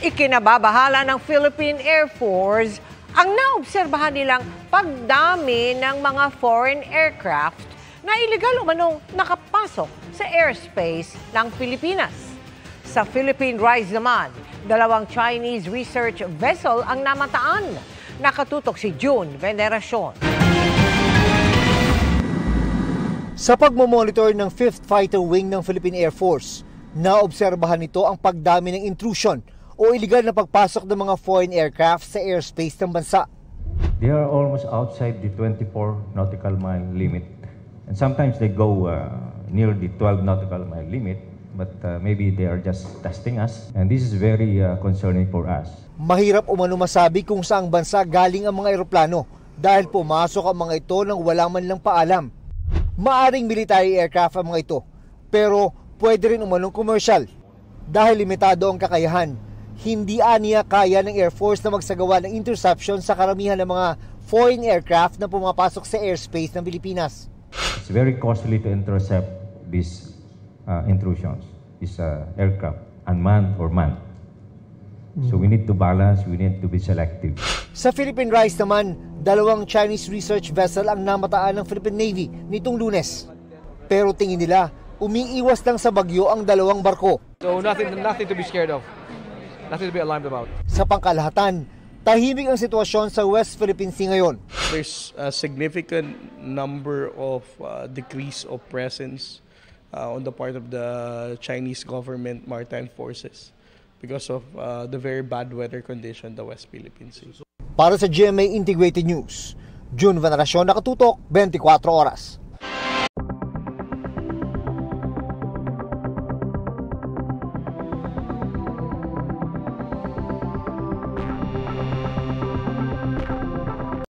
Ikinababahala ng Philippine Air Force ang naobserbahan nilang pagdami ng mga foreign aircraft na iligal umanong nakapasok sa airspace ng Pilipinas. Sa Philippine Rise naman, 2 Chinese research vessel ang namataan. Nakatutok si June Veneracion. Sa pagmamonitor ng 5th Fighter Wing ng Philippine Air Force, naobserbahan nito ang pagdami ng intrusion o iligal na pagpasok ng mga foreign aircraft sa airspace ng bansa. They are almost outside the 24 nautical mile limit. And sometimes they go near the 12 nautical mile limit, but maybe they are just testing us. And this is very concerning for us. Mahirap umano masabi kung saang bansa galing ang mga eroplano dahil pumasok ang mga ito nang wala man lang paalam. Maaring military aircraft ang mga ito, pero pwede rin umanong commercial. Dahil limitado ang kakayahan, hindi aniya kaya ng Air Force na magsagawa ng interception sa karamihan ng mga foreign aircraft na pumapasok sa airspace ng Pilipinas. It's very costly to intercept these intrusions, these aircraft, unmanned or manned. So we need to balance, we need to be selective. Sa Philippine Rise naman, 2 Chinese research vessel ang namataan ng Philippine Navy nitong Lunes. Pero tingin nila, umiiwas lang sa bagyo ang 2 barko. So nothing to be scared of. Nothing to be alarmed about. Sa pangkalahatan, tahimik ang sitwasyon sa West Philippine Sea ngayon. There's a significant number of decrease of presence on the part of the Chinese government maritime forces because of the very bad weather condition in the West Philippine Sea. Para sa GMA Integrated News, June Veneracion, Nakatutok, 24 Oras.